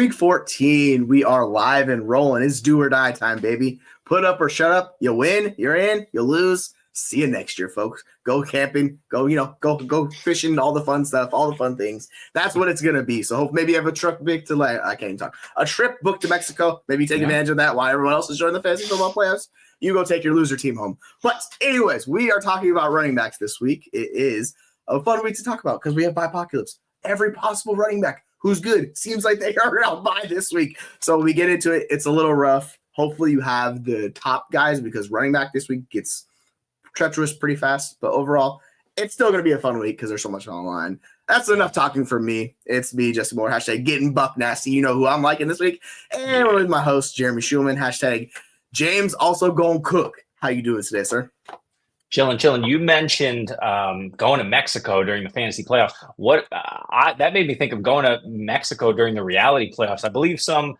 Week 14, we are live and rolling. It's do or die time, baby. Put up or shut up. You win, you're in. You lose, see you next year, folks. Go camping, go fishing, all the fun stuff, all the fun things. That's what it's gonna be. So hope maybe you have a trip booked to I can't even talk. A trip booked to Mexico. Maybe take advantage of that while everyone else is joining the fantasy football playoffs. You go take your loser team home. But anyways, we are talking about running backs this week. It is a fun week to talk about because we have Bipocalypse. Every possible running back who's good seems like they are out by this week. So we get into it. It's a little rough. Hopefully you have the top guys because running back this week gets treacherous pretty fast. But overall, it's still going to be a fun week because there's so much on the line. That's enough talking from me. It's me, Justin Moore. Hashtag getting buck nasty. You know who I'm liking this week. And we're with my host, Jeremy Schulman. Hashtag James also going cook. How you doing today, sir? Chilling. You mentioned going to Mexico during the fantasy playoffs. That made me think of going to Mexico during the reality playoffs. I believe some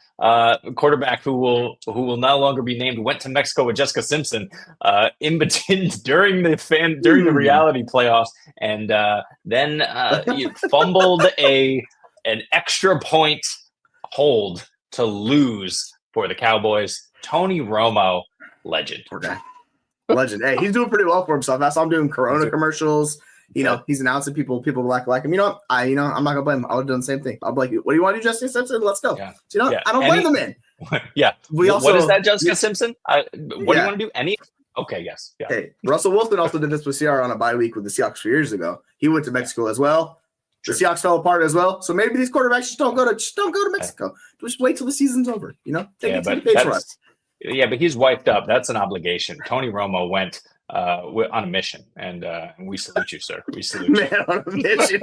quarterback who will no longer be named went to Mexico with Jessica Simpson in between during the reality playoffs, and then fumbled an extra point hold to lose for the Cowboys. Tony Romo, legend. Okay. Legend. Hey, he's doing pretty well for himself. I saw him doing Corona commercials. He's announcing people like him. I'm not gonna blame him. I would have done the same thing. I'll be like, what do you want to do, Jessica Simpson? Let's go. Yeah. So, I don't blame the man. Yeah. What is that, Jessica Simpson? What do you want to do? Okay, yes. Yeah. Hey, Russell Wilson also did this with CR on a bye week with the Seahawks 2 years ago. He went to Mexico as well. The Seahawks fell apart as well. So maybe these quarterbacks just don't go to Mexico. Just wait till the season's over. Take it to the page for us. Yeah, but he's wiped up. That's an obligation. Tony Romo went on a mission, and we salute you, sir. We salute you. Man, on a mission.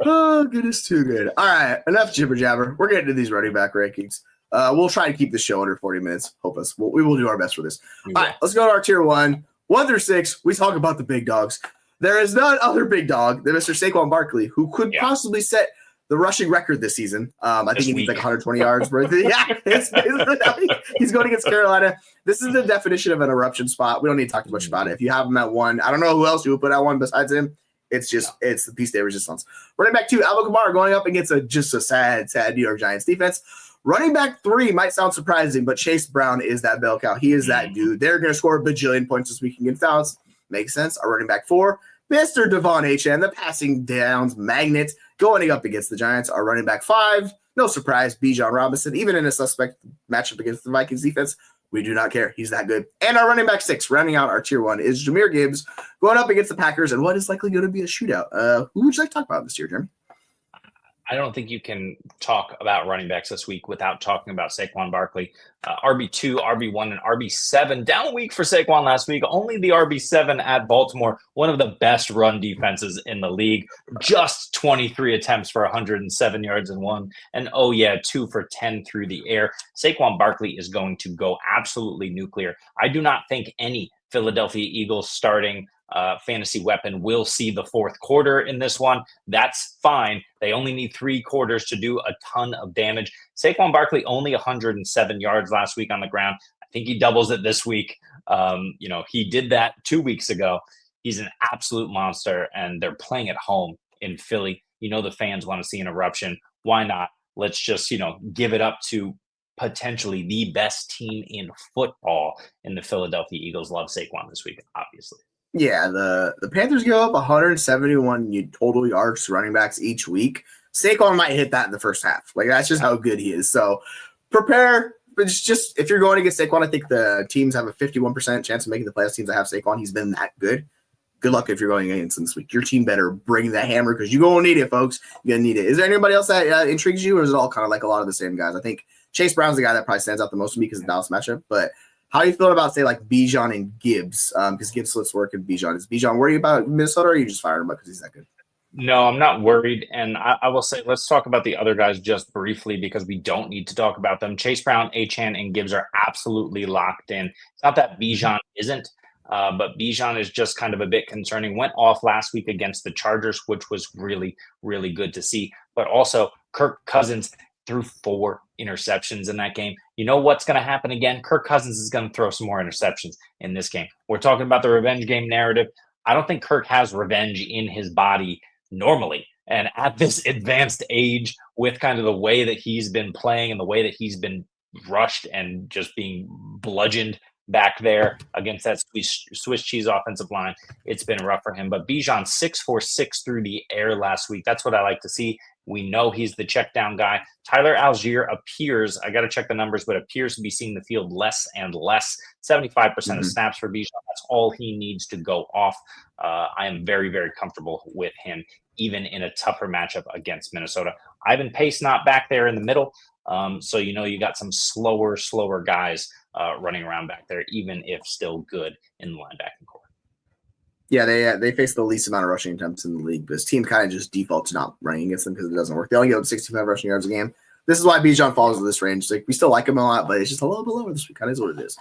Oh, goodness, too good. All right, enough jibber jabber. We're getting to these running back rankings. We'll try to keep the show under 40 minutes. We will do our best for this. All right, let's go to our tier 1 through 6. We talk about the big dogs. There is none other big dog than Mr. Saquon Barkley, who could possibly set the rushing record this season. I think he needs like 120 yards. He's going against Carolina. This is the definition of an eruption spot. We don't need to talk too much about it. If you have him at 1, I don't know who else you would put at 1 besides him. It's the piece de resistance. Running back 2, Alvin Kamara going up against a sad New York Giants defense. Running back 3 might sound surprising, but Chase Brown is that bell cow. He is that dude. They're going to score a bajillion points this week against Dallas. Makes sense. Our running back 4, Mr. Devon Achane, the passing downs magnet, going up against the Giants. Our running back 5, no surprise, Bijan Robinson. Even in a suspect matchup against the Vikings defense, we do not care. He's that good. And our running back 6, rounding out our tier 1, is Jahmyr Gibbs going up against the Packers and what is likely going to be a shootout. Who would you like to talk about this year, Jeremy? I don't think you can talk about running backs this week without talking about Saquon Barkley. RB2, RB1, and RB7. Down a week for Saquon last week. Only the RB7 at Baltimore, one of the best run defenses in the league. Just 23 attempts for 107 yards and 1. And 2 for 10 through the air. Saquon Barkley is going to go absolutely nuclear. I do not think any Philadelphia Eagles starting fantasy weapon will see the fourth quarter in this one. That's fine. They only need 3 quarters to do a ton of damage. Saquon Barkley only 107 yards last week on the ground. I think he doubles it this week. He did that 2 weeks ago. He's an absolute monster, and they're playing at home in Philly. The fans want to see an eruption. Why not? Let's just, give it up to potentially the best team in football, and the Philadelphia Eagles love Saquon this week, obviously. Yeah, the Panthers give up 171 total yards to running backs each week. Saquon might hit that in the first half. That's just how good he is. So prepare. But just if you're going against Saquon, I think the teams have a 51% chance of making the playoffs. Teams that have Saquon, he's been that good. Good luck if you're going against him this week. Your team better bring that hammer because you're going to need it, folks. You're going to need it. Is there anybody else that intrigues you, or is it all kind of like a lot of the same guys? I think Chase Brown's the guy that probably stands out the most to me because of the Dallas matchup. But how are you feeling about, say, like Bijan and Gibbs? Because Gibbs splits work and Bijan. Is Bijan worried about Minnesota, or are you just firing him up because he's that good? No, I'm not worried. And I will say, let's talk about the other guys just briefly because we don't need to talk about them. Chase Brown, Achane, and Gibbs are absolutely locked in. It's not that Bijan isn't, but Bijan is just kind of a bit concerning. Went off last week against the Chargers, which was really, really good to see. But also, Kirk Cousins threw 4 interceptions in that game. You know what's going to happen again? Kirk Cousins is going to throw some more interceptions in this game. We're talking about the revenge game narrative. I don't think Kirk has revenge in his body normally. And at this advanced age, with kind of the way that he's been playing and the way that he's been rushed and just being bludgeoned back there against that Swiss cheese offensive line, it's been rough for him. But Bijan 6'4", through the air last week. That's what I like to see. We know he's the check down guy. Tyler Algier appears, I got to check the numbers, but appears to be seeing the field less and less. 75% of snaps for Bijan. That's all he needs to go off. I am very, very comfortable with him, even in a tougher matchup against Minnesota. Ivan Pace not back there in the middle. So, you got some slower guys running around back there, even if still good in the linebacking core. Yeah, they face the least amount of rushing attempts in the league. But his team kind of just defaults to not running against them because it doesn't work. They only get 65 rushing yards a game. This is why Bijan falls in this range. Like, we still like him a lot, but it's just a little bit lower this week. Kind of is what it is.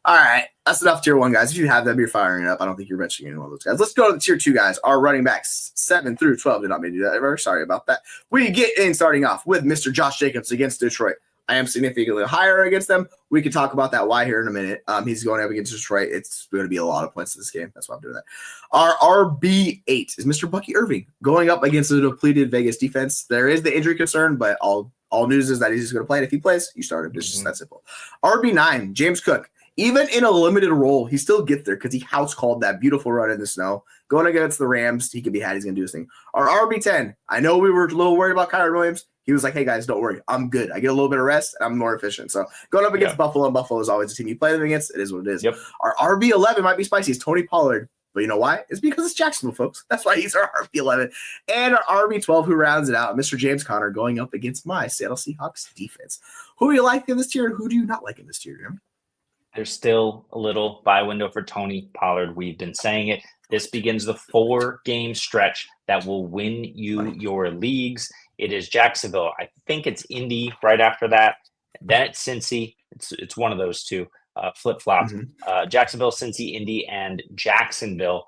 All right, that's enough tier 1 guys. If you have them, you're firing it up. I don't think you're benching any one of those guys. Let's go to the tier 2 guys. Our running backs 7 through 12 did not mean to do that ever. Sorry about that. We get in starting off with Mr. Josh Jacobs against Detroit. I am significantly higher against them. We can talk about that why here in a minute. He's going up against Detroit. It's going to be a lot of points in this game. That's why I'm doing that. Our RB8 is Mr. Bucky Irving going up against the depleted Vegas defense. There is the injury concern, but all news is that he's going to play. And if he plays, you start him. It's just that simple. RB9, James Cook. Even in a limited role, he still gets there because he house called that beautiful run in the snow. Going against the Rams, he can be had. He's going to do his thing. Our RB10, I know we were a little worried about Kyron Williams. He was like, hey, guys, don't worry. I'm good. I get a little bit of rest, and I'm more efficient. So going up against Buffalo, and Buffalo is always a team you play them against. It is what it is. Yep. Our RB11 might be spicy. It's Tony Pollard. But you know why? It's because it's Jacksonville, folks. That's why he's our RB11. And our RB12, who rounds it out, Mr. James Conner, going up against my Seattle Seahawks defense. Who do you like in this tier, and who do you not like in this tier, Jeremy? There's still a little buy window for Tony Pollard. We've been saying it. This begins the 4-game stretch that will win you your leagues. It is Jacksonville. I think it's Indy right after that. Then it's Cincy. It's one of those two. Flip-flop. Jacksonville, Cincy, Indy, and Jacksonville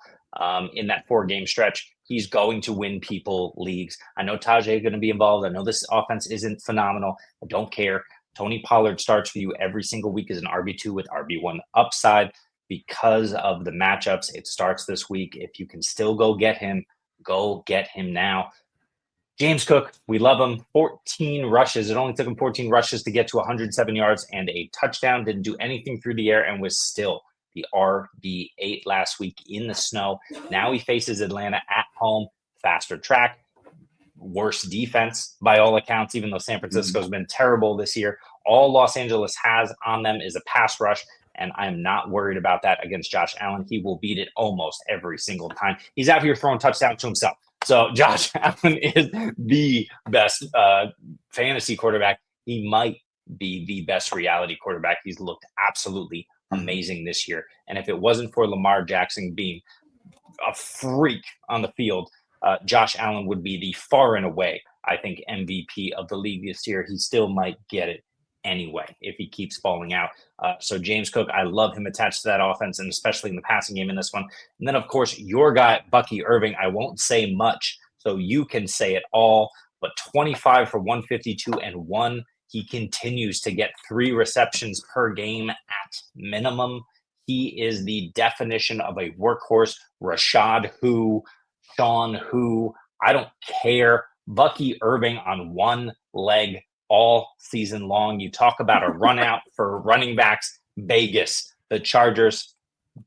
in that 4-game stretch. He's going to win people leagues. I know Tajay is going to be involved. I know this offense isn't phenomenal. I don't care. Tony Pollard starts for you every single week as an RB2 with RB1 upside because of the matchups. It starts this week. If you can still go get him now. James Cook, we love him. 14 rushes. It only took him 14 rushes to get to 107 yards and a touchdown. Didn't do anything through the air and was still the RB8 last week in the snow. Now he faces Atlanta at home, faster track. Worse defense by all accounts, even though San Francisco's been terrible this year. All Los Angeles has on them is a pass rush, and I'm not worried about that against Josh Allen. He will beat it almost every single time. He's out here throwing touchdowns to himself. So Josh Allen is the best fantasy quarterback. He might be the best reality quarterback. He's looked absolutely amazing this year. And if it wasn't for Lamar Jackson being a freak on the field, Josh Allen would be the far and away, I think, MVP of the league this year. He still might get it anyway if he keeps falling out. So James Cook, I love him attached to that offense, and especially in the passing game in this one. And then, of course, your guy, Bucky Irving, I won't say much, so you can say it all, but 25 for 152 and 1. He continues to get 3 receptions per game at minimum. He is the definition of a workhorse. Rashad who, Sean who, I don't care. Bucky Irving on one leg all season long. You talk about a run out for running backs. Vegas, the Chargers,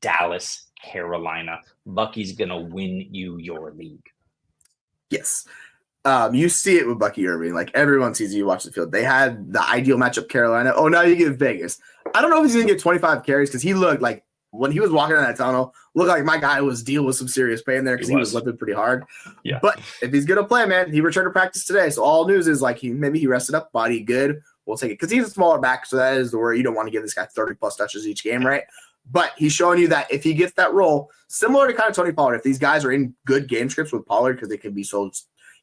Dallas, Carolina. Bucky's going to win you your league. Yes. You see it with Bucky Irving. Like, everyone sees you watch the field. They had the ideal matchup, Carolina. Oh, now you get Vegas. I don't know if he's going to get 25 carries because he looked like, when he was walking in that tunnel, looked like my guy was dealing with some serious pain there because he was limping pretty hard. Yeah. But if he's going to play, man, he returned to practice today. So all news is like maybe he rested up, body good. We'll take it because he's a smaller back. So that is the worry. You don't want to give this guy 30-plus touches each game, right? But he's showing you that if he gets that role, similar to kind of Tony Pollard, if these guys are in good game scripts with Pollard, because they can be so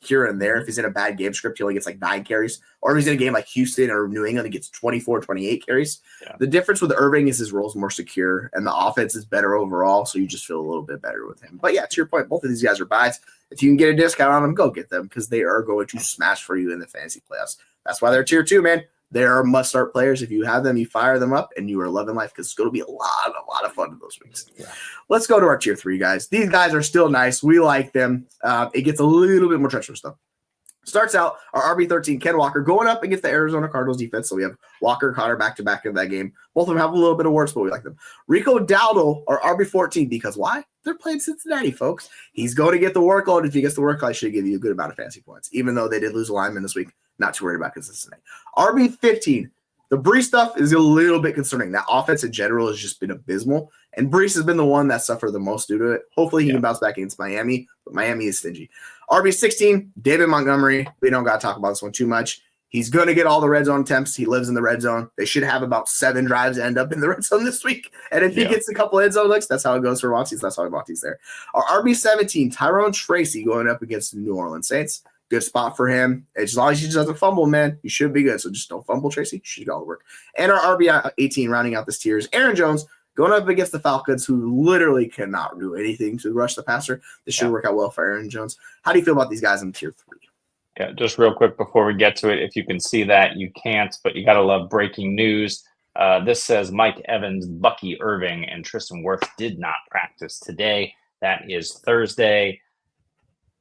here and there. If he's in a bad game script, he only gets like 9 carries. Or if he's in a game like Houston or New England, he gets 24, 28 carries. Yeah. The difference with Irving is his role is more secure and the offense is better overall, so you just feel a little bit better with him. But yeah, to your point, both of these guys are buys. If you can get a discount on them, go get them because they are going to smash for you in the fantasy playoffs. That's why they're tier 2, man. They are must-start players. If you have them, you fire them up, and you are loving life because it's going to be a lot of fun in those weeks. Yeah. Let's go to our tier 3 guys. These guys are still nice. We like them. It gets a little bit more treacherous, though. Starts out our RB13, Ken Walker, going up against the Arizona Cardinals defense. So we have Walker and Connor back-to-back in that game. Both of them have a little bit of warts, but we like them. Rico Dowdle, our RB14, because why? They're playing Cincinnati, folks. He's going to get the workload. If he gets the workload, I should give you a good amount of fantasy points, even though they did lose a lineman this week. Not too worried about Cincinnati. RB15, the Brees stuff is a little bit concerning. That offense in general has just been abysmal, and Brees has been the one that suffered the most due to it. Hopefully he can bounce back against Miami, but Miami is stingy. RB16, David Montgomery. We don't got to talk about this one too much. He's going to get all the red zone attempts. He lives in the red zone. They should have about 7 drives end up in the red zone this week. And if he gets a couple end zone looks, that's how it goes for Monty's. That's how Monty's there. Our RB17, Tyrone Tracy going up against the New Orleans Saints. Good spot for him. As long as he just doesn't fumble, man, you should be good. So just don't fumble, Tracy. You should get all the work. And our RB18 rounding out this tier is Aaron Jones going up against the Falcons, who literally cannot do anything to rush the passer. This should work out well for Aaron Jones. How do you feel about these guys in tier 3? Yeah, just real quick before we get to it, if you can see that, you can't, but you got to love breaking news. This says Mike Evans, Bucky Irving, and Tristan Wirfs did not practice today. That is Thursday.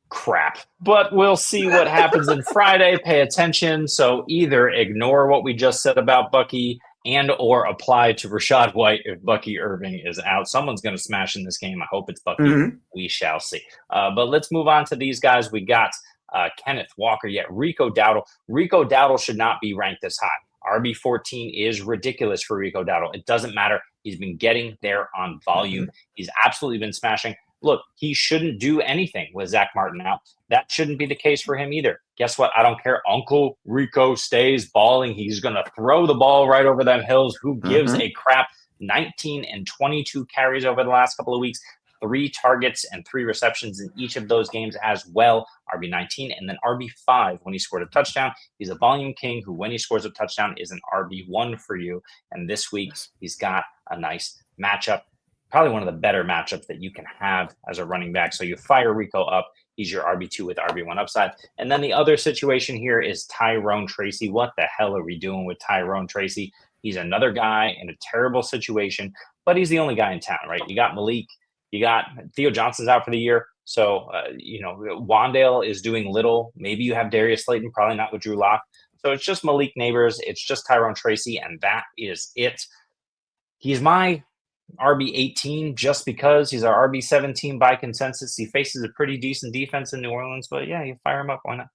Crap. But we'll see what happens on Friday. Pay attention. So either ignore what we just said about Bucky and or apply to Rachaad White if Bucky Irving is out. Someone's going to smash in this game. I hope it's Bucky. Mm-hmm. We shall see. But let's move on to these guys. We got Kenneth Walker, yet Rico Dowdle. Rico Dowdle should not be ranked this high. RB14 is ridiculous for Rico Dowdle. It doesn't matter. He's been getting there on volume. Mm-hmm. He's absolutely been smashing. Look, he shouldn't do anything with Zach Martin out. That shouldn't be the case for him either. Guess what? I don't care. Uncle Rico stays balling. He's going to throw the ball right over them hills. Who gives a crap? 19 and 22 carries over the last couple of weeks. 3 targets and 3 receptions in each of those games as well. RB19 and then RB5 when he scored a touchdown. He's a volume king who, when he scores a touchdown, is an RB1 for you. And this week, he's got a nice matchup. Probably one of the better matchups that you can have as a running back. So you fire Rico up. He's your RB2 with RB1 upside. And then the other situation here is Tyrone Tracy. What the hell are we doing with Tyrone Tracy? He's another guy in a terrible situation, but he's the only guy in town, right? You got Malik. You got Theo Johnson's out for the year. So, Wandale is doing little. Maybe you have Darius Slayton, probably not with Drew Lock. So it's just Malik Neighbors. It's just Tyrone Tracy, and that is it. He's my RB18 just because he's our RB17 by consensus. He faces a pretty decent defense in New Orleans, but yeah, you fire him up. Why not?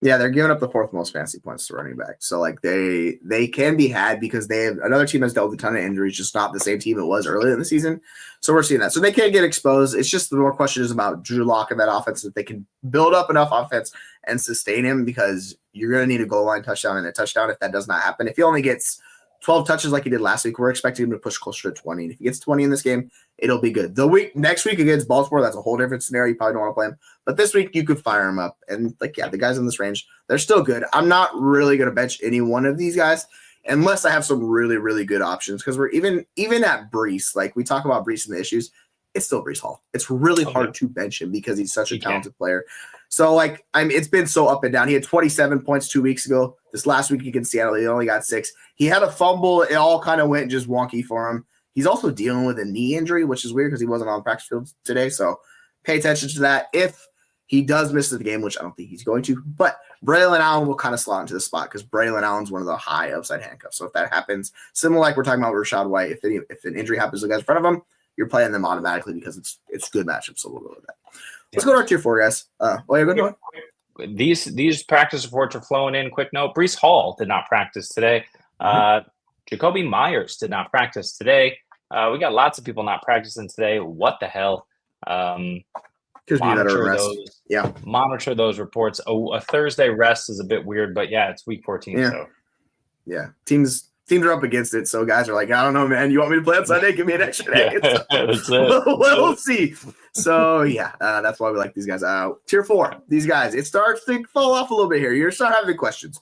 Yeah, they're giving up the 4th most fantasy points to running back. So like they can be had because they have another team that's dealt with a ton of injuries, just not the same team it was earlier in the season. So we're seeing that. So they can get exposed. It's just the more question is about Drew Lock and that offense, that they can build up enough offense and sustain him, because you're going to need a goal line touchdown and a touchdown if that does not happen. If he only gets 12 touches like he did last week, we're expecting him to push closer to 20. And if he gets 20 in this game, it'll be good. Next week against Baltimore, that's a whole different scenario. You probably don't want to play him. But this week, you could fire him up. And, the guys in this range, they're still good. I'm not really going to bench any one of these guys unless I have some really, really good options. Because we're even at Brees, we talk about Brees and the issues, it's still Brees Hall. It's really hard to bench him because he's such a talented player. So, it's been so up and down. He had 27 points 2 weeks ago. This last week against Seattle, he only got 6. He had a fumble. It all kind of went just wonky for him. He's also dealing with a knee injury, which is weird because he wasn't on the practice field today. So pay attention to that. If he does miss the game, which I don't think he's going to, but Braylon Allen will kind of slot into the spot because Braylon Allen's one of the high upside handcuffs. So if that happens, similar like we're talking about with Rachaad White, if an injury happens to the guys in front of him, you're playing them automatically because it's good matchups. So we'll go with that. Let's go to our tier 4, guys. You're going to These practice reports are flowing in. Quick note: Brees Hall did not practice today. Jacoby Myers did not practice today. We got lots of people not practicing today. What the hell? Monitor those reports. A Thursday rest is a bit weird, but yeah, it's week 14. Yeah. So yeah, teams are up against it. So guys are like, I don't know, man. You want me to play on Sunday? Give me an extra day. That's it. We'll see. So yeah, that's why we like these guys. Tier 4, these guys, it starts to fall off a little bit here. You're starting having questions.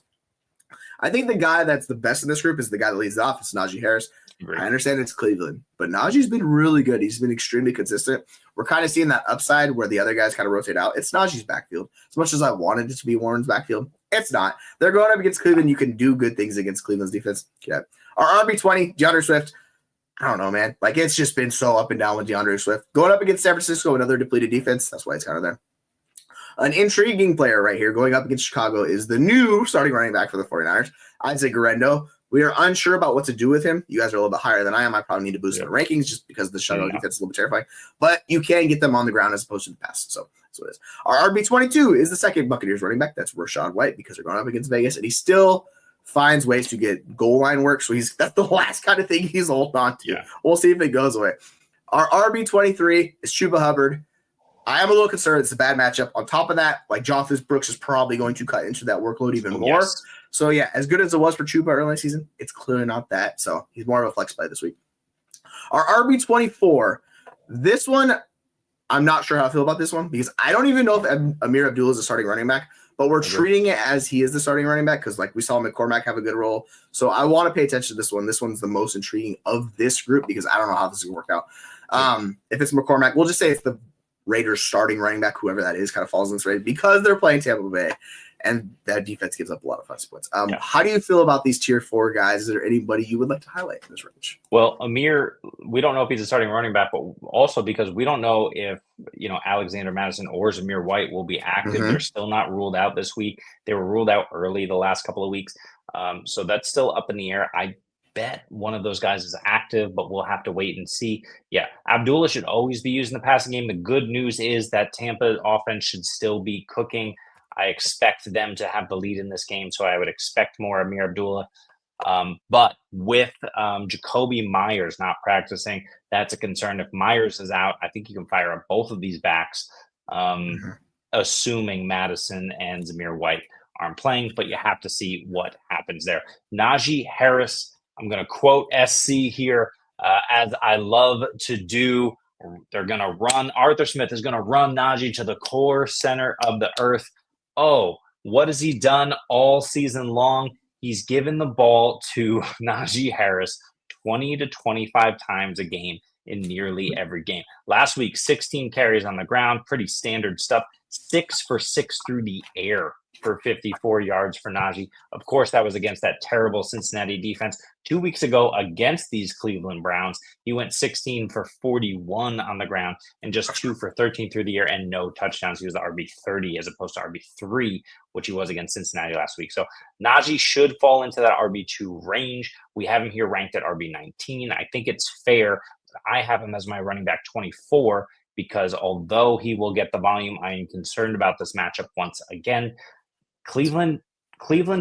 I think the guy that's the best in this group is the guy that leads off. It's Najee Harris. Agreed. I understand it's Cleveland, but Najee's been really good. He's been extremely consistent. We're kind of seeing that upside where the other guys kind of rotate out. It's Najee's backfield. As much as I wanted it to be Warren's backfield, it's not. They're going up against Cleveland. You can do good things against Cleveland's defense. Yeah. Our RB20, DeAndre Swift. I don't know, man. Like, it's just been so up and down with DeAndre Swift. Going up against San Francisco, another depleted defense. That's why it's kind of there. An intriguing player right here going up against Chicago is the new starting running back for the 49ers, Isaac Guerrero. We are unsure about what to do with him. You guys are a little bit higher than I am. I probably need to boost the rankings just because the Chicago defense is a little bit terrifying. But you can get them on the ground as opposed to the pass. So that's what it is. Our RB22 is the second Buccaneers running back. That's Rachaad White because they're going up against Vegas. And he still finds ways to get goal line work. So that's the last kind of thing he's holding on to. Yeah. We'll see if it goes away. Our RB23 is Chuba Hubbard. I am a little concerned. It's a bad matchup. On top of that, like Jonathan Brooks is probably going to cut into that workload even more. Yes. So, yeah, as good as it was for Chuba early in the season, it's clearly not that. So, he's more of a flex play this week. Our RB24, this one, I'm not sure how I feel about this one because I don't even know if Amir Abdullah is a starting running back, but we're treating it as he is the starting running back because, like, we saw McCormack have a good role. So, I want to pay attention to this one. This one's the most intriguing of this group because I don't know how this is going to work out. If it's McCormack, we'll just say it's the Raiders starting running back, whoever that is, kind of falls in this raid because they're playing Tampa Bay. And that defense gives up a lot of fantasy points. How do you feel about these tier 4 guys? Is there anybody you would like to highlight in this range? Well, Amir, we don't know if he's a starting running back, but also because we don't know if, Alexander Madison or Zamir White will be active. Mm-hmm. They're still not ruled out this week. They were ruled out early the last couple of weeks. So that's still up in the air. I bet one of those guys is active, but we'll have to wait and see. Yeah, Abdullah should always be used in the passing game. The good news is that Tampa offense should still be cooking. I expect them to have the lead in this game, so I would expect more Amir Abdullah. But with Jacoby Myers not practicing, that's a concern. If Myers is out, I think you can fire up both of these backs, assuming Madison and Zamir White aren't playing, but you have to see what happens there. Najee Harris, I'm going to quote SC here, as I love to do. They're going to run. Arthur Smith is going to run Najee to the core center of the earth. Oh, what has he done all season long? He's given the ball to Najee Harris 20 to 25 times a game in nearly every game. Last week, 16 carries on the ground, pretty standard stuff. 6 for 6 through the air for 54 yards for Najee. Of course, that was against that terrible Cincinnati defense. 2 weeks ago against these Cleveland Browns, he went 16 for 41 on the ground and just 2 for 13 through the air and no touchdowns. He was the RB30 as opposed to RB3, which he was against Cincinnati last week. So Najee should fall into that RB2 range. We have him here ranked at RB19. I think it's fair. I have him as my running back 24 because although he will get the volume, I am concerned about this matchup once again. Cleveland,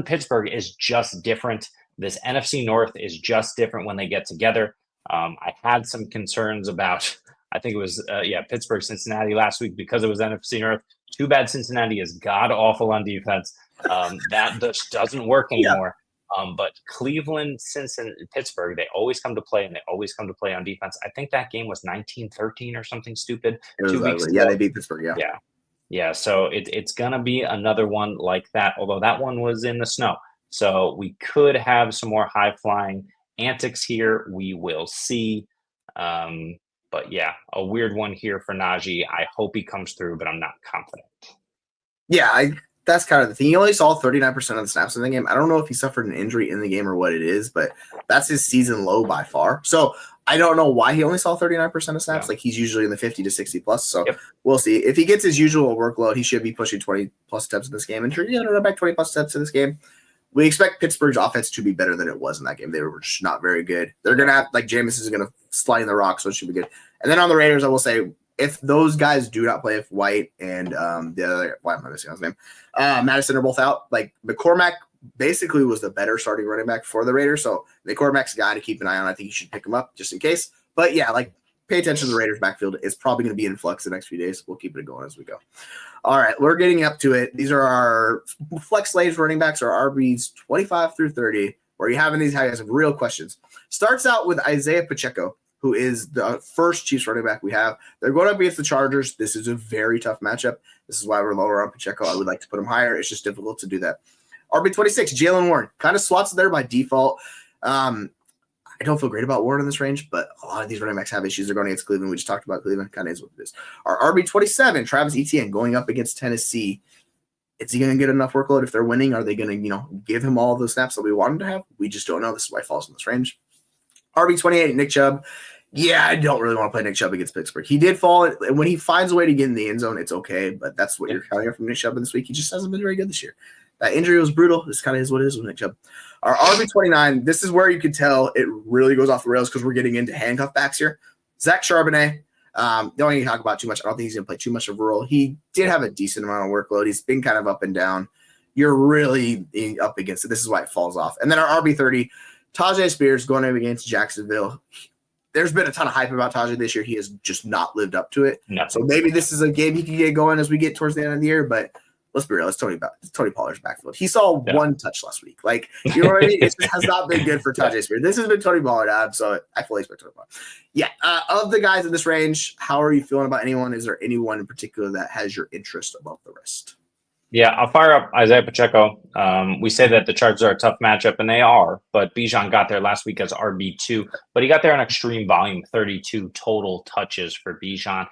Pittsburgh is just different. This NFC North is just different when they get together. I had some concerns about, I think it was, Pittsburgh, Cincinnati last week because it was NFC North. Too bad Cincinnati is god awful on defense. That just doesn't work anymore. But Cleveland, Cincinnati, Pittsburgh, they always come to play, and they always come to play on defense. I think that game was 19-13 or something stupid. 2 weeks ago. Yeah, they beat Pittsburgh, Yeah, so it's going to be another one like that, although that one was in the snow. So we could have some more high-flying antics here. We will see. But, yeah, a weird one here for Najee. I hope he comes through, but I'm not confident. Yeah, that's kind of the thing. He only saw 39% of the snaps in the game. I don't know if he suffered an injury in the game or what it is, but that's his season low by far. So I don't know why he only saw 39% of snaps. Yeah. Like he's usually in the 50 to 60 plus. So We'll see. If he gets his usual workload, he should be pushing 20 plus steps in this game. And you're going to run back 20 plus steps in this game. We expect Pittsburgh's offense to be better than it was in that game. They were just not very good. They're going to have, like, Jameis is going to slide in the rock, so it should be good. And then on the Raiders, I will say, if those guys do not play, if White and the other, why am I missing his name? Madison are both out. Like, McCormack basically was the better starting running back for the Raiders. So McCormack's a guy to keep an eye on. I think you should pick him up just in case. But yeah, like, pay attention to the Raiders backfield. It's probably going to be in flux the next few days. We'll keep it going as we go. All right, we're getting up to it. These are our flex slaves running backs, or RBs 25 through 30, where you're having these guys have real questions. Starts out with Isaiah Pacheco, who is the first Chiefs running back we have. They're going up against the Chargers. This is a very tough matchup. This is why we're lower on Pacheco. I would like to put him higher. It's just difficult to do that. RB26, Jalen Warren. Kind of slots there by default. I don't feel great about Warren in this range, but a lot of these running backs have issues. They're going against Cleveland. We just talked about Cleveland. Kind of is what it is. Our RB27, Travis Etienne, going up against Tennessee. Is he going to get enough workload if they're winning? Are they going to, give him all the snaps that we want him to have? We just don't know. This is why he falls in this range. RB28, Nick Chubb. Yeah, I don't really want to play Nick Chubb against Pittsburgh. He did fall. When he finds a way to get in the end zone, it's okay, but that's what you're counting on from Nick Chubb this week. He just hasn't been very good this year. That injury was brutal. This kind of is what it is with Nick Chubb. Our RB29, this is where you could tell it really goes off the rails because we're getting into handcuff backs here. Zach Charbonnet, don't need to talk about too much. I don't think he's going to play too much of a role. He did have a decent amount of workload. He's been kind of up and down. You're really up against it. This is why it falls off. And then our RB30, Tajay Spears going up against Jacksonville. There's been a ton of hype about Tajay this year. He has just not lived up to it. No. So maybe this is a game he can get going as we get towards the end of the year, but let's be real. It's Tony Pollard's backfield. He saw one touch last week. You know what I mean? It just has not been good for Tajay Spears. This has been Tony Pollard, so I fully expect Tony Pollard. Yeah. Of the guys in this range, how are you feeling about anyone? Is there anyone in particular that has your interest above the rest? Yeah, I'll fire up Isaiah Pacheco. We say that the Chargers are a tough matchup, and they are, but Bijan got there last week as RB2, but he got there on extreme volume, 32 total touches for Bijan.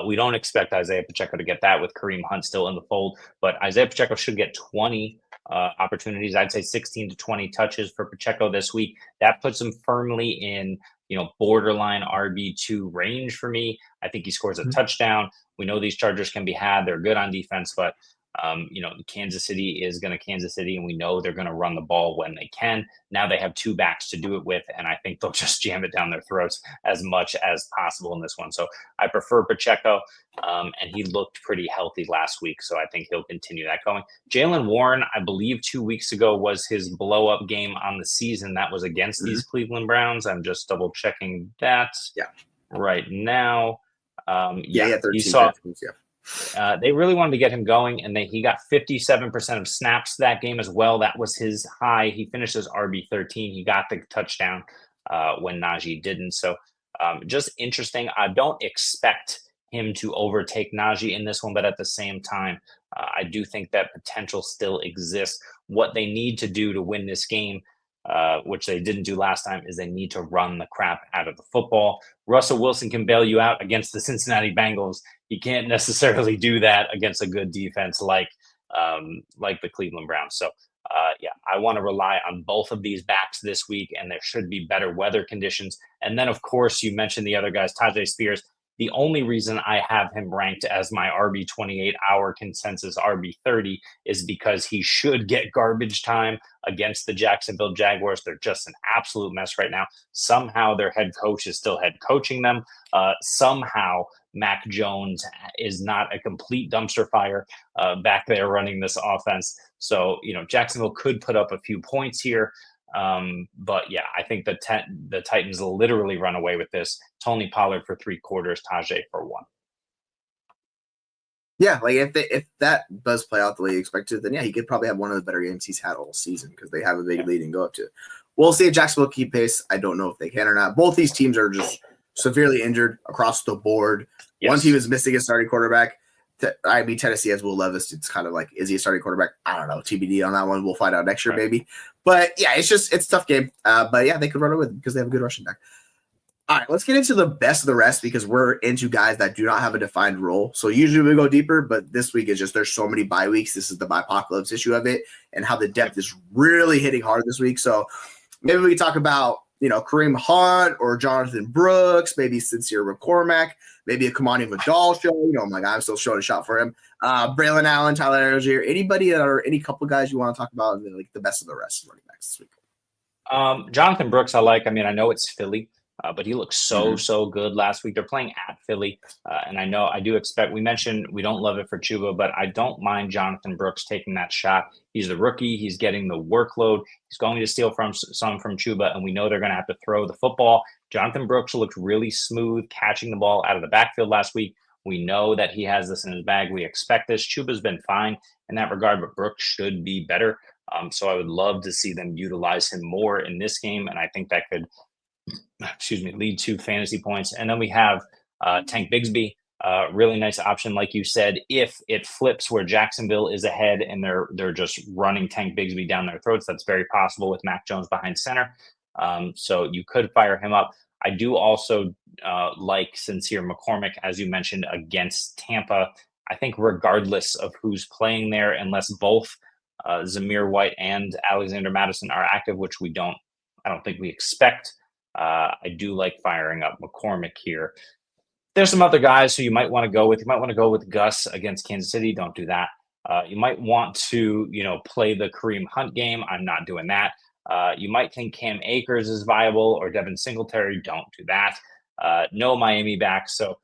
We don't expect Isaiah Pacheco to get that with Kareem Hunt still in the fold, but Isaiah Pacheco should get 20 opportunities. I'd say 16 to 20 touches for Pacheco this week. That puts him firmly in, borderline RB2 range for me. I think he scores a touchdown. We know these Chargers can be had. They're good on defense, but Kansas City is going to Kansas City, and we know they're going to run the ball when they can. Now they have two backs to do it with, and I think they'll just jam it down their throats as much as possible in this one. So I prefer Pacheco, and he looked pretty healthy last week, so I think he'll continue that going. Jalen Warren, I believe 2 weeks ago was his blow-up game on the season. That was against these Cleveland Browns. I'm just double-checking that right now. 13 you saw. They really wanted to get him going, and he got 57% of snaps that game as well. That was his high. He finished as RB13. He got the touchdown when Najee didn't. So just interesting. I don't expect him to overtake Najee in this one, but at the same time, I do think that potential still exists. What they need to do to win this game, which they didn't do last time, is they need to run the crap out of the football. Russell Wilson can bail you out against the Cincinnati Bengals. He can't necessarily do that against a good defense like the Cleveland Browns. So, I want to rely on both of these backs this week, and there should be better weather conditions. And then, of course, you mentioned the other guys, Tajay Spears. The only reason I have him ranked as my RB28, our consensus RB30, is because he should get garbage time against the Jacksonville Jaguars. They're just an absolute mess right now. Somehow their head coach is still head coaching them. Somehow Mac Jones is not a complete dumpster fire back there running this offense. So, Jacksonville could put up a few points here. But I think the Titans literally run away with this. Tony Pollard for 3/4, Tajay for 1. Yeah, if that does play out the way you expected, then he could probably have one of the better games he's had all season because they have a big lead and go up to. We'll see if Jacksonville keep pace. I don't know if they can or not. Both these teams are just severely injured across the board. Yes. One team is missing a starting quarterback. Tennessee has Will Levis. It's kind of like, is he a starting quarterback? I don't know. TBD on that one. We'll find out next year, maybe. But it's a tough game. But they could run it with because they have a good rushing back. All right, let's get into the best of the rest because we're into guys that do not have a defined role. So usually we go deeper, but this week is just there's so many bye weeks. This is the bipocalypse issue of it and how the depth is really hitting hard this week. So maybe we can talk about, Kareem Hunt or Jonathan Brooks, maybe Sincere McCormack, maybe a Kamani Vidal show. My God, I'm still showing a shot for him. Braylon Allen, Tyler Algier, anybody or any couple guys you want to talk about, the best of the rest of running backs this week. Jonathan Brooks, I like. I know it's Philly. But he looked so good last week. They're playing at Philly. And I do expect, we mentioned we don't love it for Chuba, but I don't mind Jonathan Brooks taking that shot. He's the rookie. He's getting the workload. He's going to steal some from Chuba, and we know they're going to have to throw the football. Jonathan Brooks looked really smooth catching the ball out of the backfield last week. We know that he has this in his bag. We expect this. Chuba's been fine in that regard, but Brooks should be better. So I would love to see them utilize him more in this game, and I think that could lead to fantasy points. And then we have Tank Bigsby. Really nice option, like you said. If it flips where Jacksonville is ahead and they're just running Tank Bigsby down their throats, that's very possible with Mac Jones behind center. So you could fire him up. I do also like Sincere McCormick, as you mentioned, against Tampa. I think regardless of who's playing there, unless both Zamir White and Alexander Madison are active, which I don't think we expect. I do like firing up McCormick here. There's some other guys who you might want to go with. You might want to go with Gus against Kansas City. Don't do that. You might want to, play the Kareem Hunt game. I'm not doing that. You might think Cam Akers is viable or Devin Singletary. Don't do that. No Miami back. So,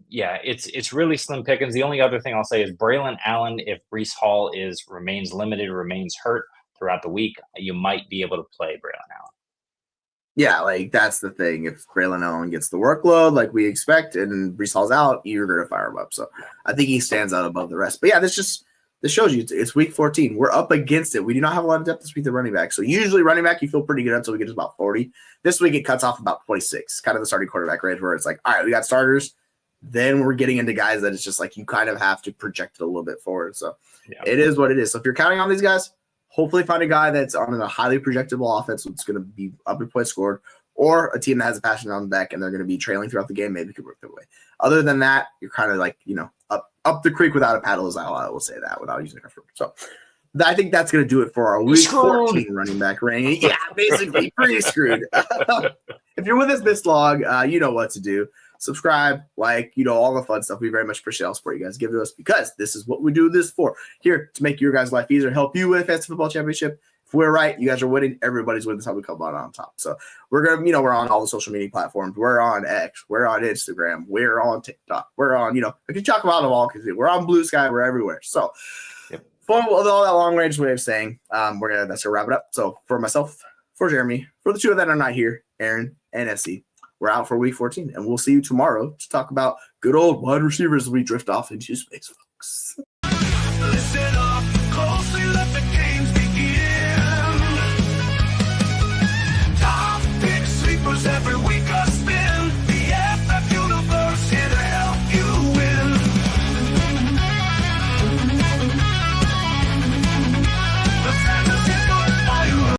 yeah, it's really slim pickings. The only other thing I'll say is Braylon Allen, if Breece Hall remains limited, remains hurt throughout the week, you might be able to play Braylon Allen. Yeah, like that's the thing. If Braylon Allen gets the workload like we expect and Breece Hall's out, you're going to fire him up. So I think he stands out above the rest. But yeah, this shows you it's week 14. We're up against it. We do not have a lot of depth this week at running back. So usually running back, you feel pretty good until we get to about 40. This week it cuts off about 26, kind of the starting quarterback range where it's like, all right, we got starters. Then we're getting into guys that it's just like you kind of have to project it a little bit forward. So It is what it is. So if you're counting on these guys, hopefully find a guy that's on a highly projectable offense that's going to be up in points scored, or a team that has a passion on the back and they're going to be trailing throughout the game. Maybe could work their way. Other than that, you're kind of like, up the creek without a paddle, as I will say that without using a fruit. So I think that's going to do it for our week 14 running back ranking. Yeah, basically pretty screwed. If you're with us this long, you know what to do. Subscribe, all the fun stuff. We very much appreciate all the support you guys give to us, because this is what we do this for. Here to make your guys' life easier, help you win Fantasy Football Championship. If we're right, you guys are winning. Everybody's winning. That's how we come out on top. So we're going to, we're on all the social media platforms. We're on X. We're on Instagram. We're on TikTok. We're on, I can talk about them all because we're on Blue Sky. We're everywhere. So for all that long range way of saying, that's going to wrap it up. So for myself, for Jeremy, for the two that are not here, Aaron and SC, we're out for week 14, and we'll see you tomorrow to talk about good old wide receivers as we drift off into space, folks. Listen up.